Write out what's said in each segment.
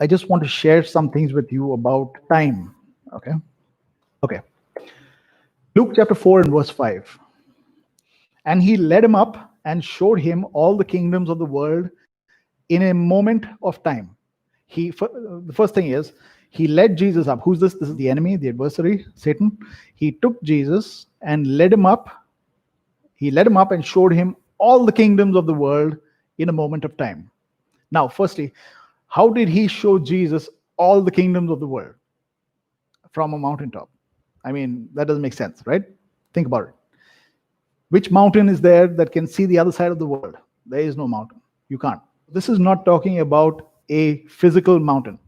I just want to share some things with you about time. Okay. Okay. Luke chapter 4 and verse 5. And he led him up and showed him all the kingdoms of the world in a moment of time. The first thing is, he led Jesus up. Who's this? This is the enemy, the adversary, Satan. He took Jesus and led him up. He led him up and showed him all the kingdoms of the world in a moment of time. Now, firstly, how did he show Jesus all the kingdoms of the world from a mountaintop? I mean, that doesn't make sense, right? Think about it. Which mountain is there that can see the other side of the world? There is no mountain. You can't. This is not talking about a physical mountain.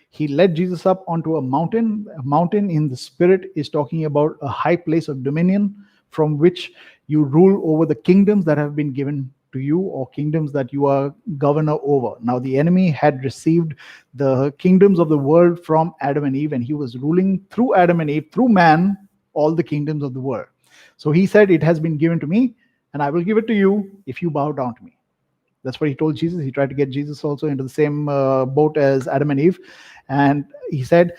He led Jesus up onto a mountain. A mountain in the spirit is talking about a high place of dominion from which you rule over the kingdoms that have been given to you, or kingdoms that you are governor over. Now, the enemy had received the kingdoms of the world from Adam and Eve, and he was ruling through Adam and Eve, through man, all the kingdoms of the world. So he said, it has been given to me, and I will give it to you if you bow down to me. That's what he told Jesus. He tried to get Jesus also into the same boat as Adam and Eve. And he said,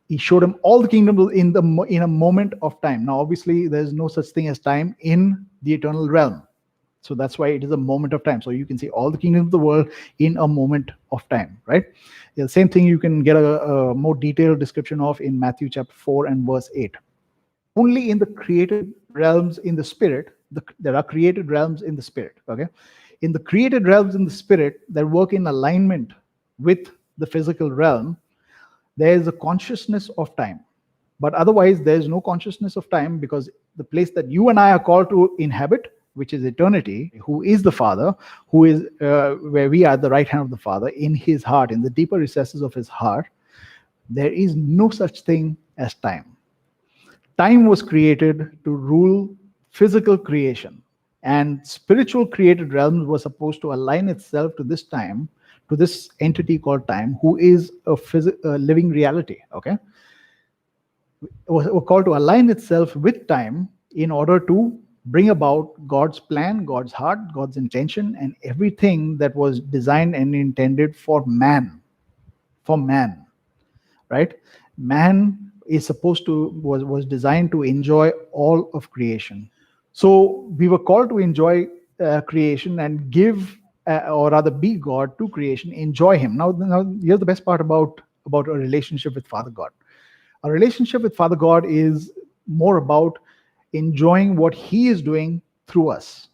he showed him all the kingdoms in a moment of time. Now, obviously, there's no such thing as time in the eternal realm. So that's why it is a moment of time. So you can see all the kingdoms of the world in a moment of time, right? The same thing you can get a more detailed description of in Matthew chapter 4 and verse 8. Only in the created realms in the spirit, there are created realms in the spirit, okay? In the created realms in the spirit that work in alignment with the physical realm, there is a consciousness of time. But otherwise, there is no consciousness of time, because the place that you and I are called to inhabit, which is eternity, who is the Father, who is where we are at the right hand of the Father, in his heart, in the deeper recesses of his heart, there is no such thing as time. Time was created to rule physical creation, and spiritual created realms were supposed to align itself to this time, to this entity called time, who is a living reality, okay? Were called to align itself with time in order to bring about God's plan, God's heart, God's intention, and everything that was designed and intended for man, right? Man is supposed to, was designed to enjoy all of creation. So we were called to enjoy creation and give, or rather be God to creation, enjoy him. Now here's the best part about a relationship with Father God. A relationship with Father God is more about enjoying what he is doing through us.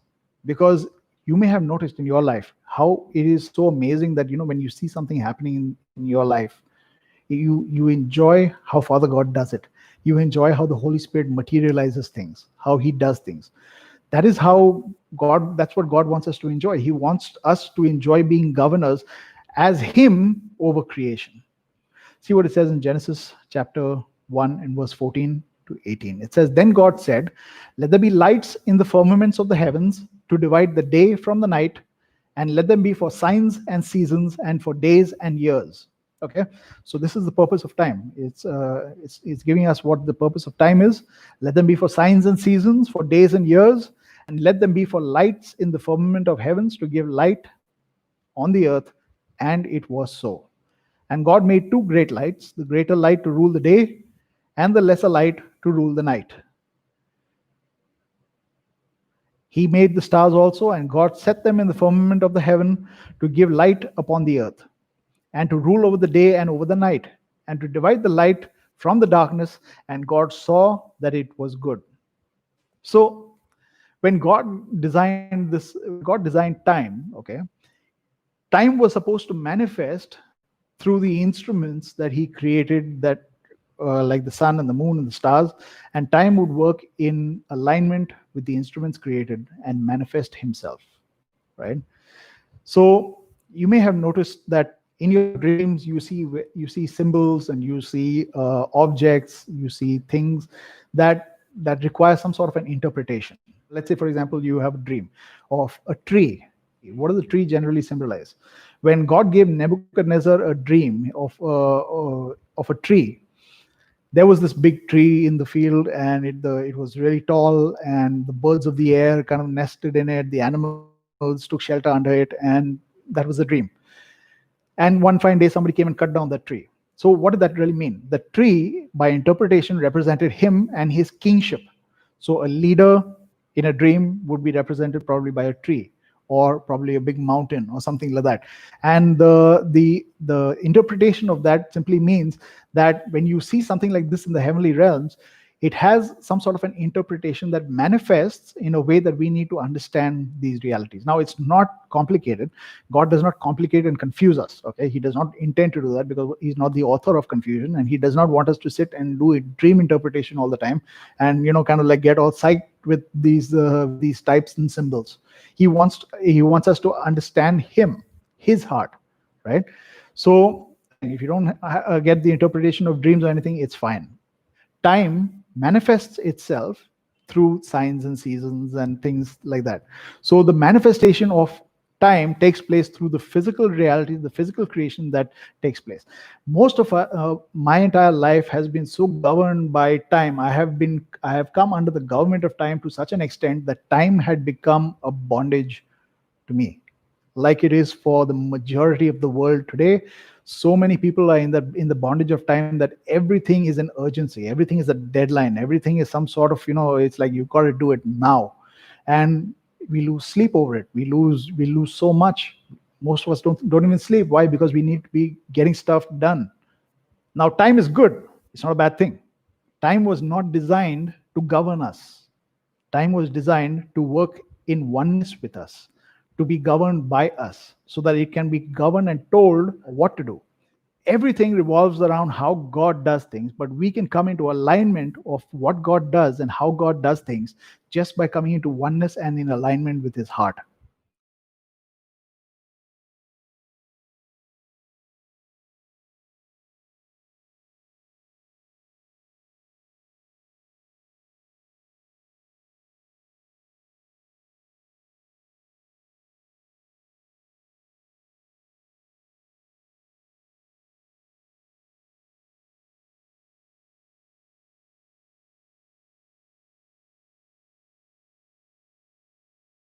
Because you may have noticed in your life how it is so amazing that, when you see something happening in your life, you enjoy how Father God does it. You enjoy how the Holy Spirit materializes things, how he does things. That is how God, that's what God wants us to enjoy. He wants us to enjoy being governors as him over creation. See what it says in Genesis chapter 1 and verse 14 to 18. It says, "Then God said, let there be lights in the firmaments of the heavens to divide the day from the night, and let them be for signs and seasons and for days and years." Okay, so this is the purpose of time. It's giving us what the purpose of time is. Let them be for signs and seasons, for days and years, and let them be for lights in the firmament of heavens to give light on the earth. And it was so. And God made two great lights, the greater light to rule the day, and the lesser light to rule the night. He made the stars also, and God set them in the firmament of the heaven to give light upon the earth, and to rule over the day and over the night, and to divide the light from the darkness. And God saw that it was good. So when God designed this, God designed time, okay? Time was supposed to manifest through the instruments that he created, that like the sun and the moon and the stars, and time would work in alignment with the instruments created and manifest himself, right? So you may have noticed that in your dreams you see symbols, and you see objects, you see things that require some sort of an interpretation. Let's say, for example, you have a dream of a tree. What does the tree generally symbolize? When God gave Nebuchadnezzar a dream of a tree, there was this big tree in the field, and it was really tall, and the birds of the air kind of nested in it. The animals took shelter under it, and that was the dream. And one fine day, somebody came and cut down that tree. So what did that really mean? The tree, by interpretation, represented him and his kingship. So a leader in a dream would be represented probably by a tree, or probably a big mountain or something like that. And the interpretation of that simply means that when you see something like this in the heavenly realms, it has some sort of an interpretation that manifests in a way that we need to understand these realities. Now, it's not complicated. God does not complicate and confuse us. Okay, He does not intend to do that, because He's not the author of confusion, and He does not want us to sit and do a dream interpretation all the time, and kind of like get all psyched with these types and symbols. He wants us to understand Him, His heart, right? So if you don't get the interpretation of dreams or anything, it's fine. Time manifests itself through signs and seasons and things like that. So the manifestation of time takes place through the physical reality, the physical creation that takes place. Most of my entire life has been so governed by time. I have come under the government of time to such an extent that time had become a bondage to me, like it is for the majority of the world today. So many people are in the bondage of time that everything is an urgency, everything is a deadline, everything is some sort of, it's like you've got to do it now. And we lose sleep over it. We lose so much. Most of us don't even sleep. Why? Because we need to be getting stuff done. Now, time is good. It's not a bad thing. Time was not designed to govern us. Time was designed to work in oneness with us, to be governed by us, so that it can be governed and told what to do. Everything revolves around how God does things, but we can come into alignment of what God does and how God does things just by coming into oneness and in alignment with His heart.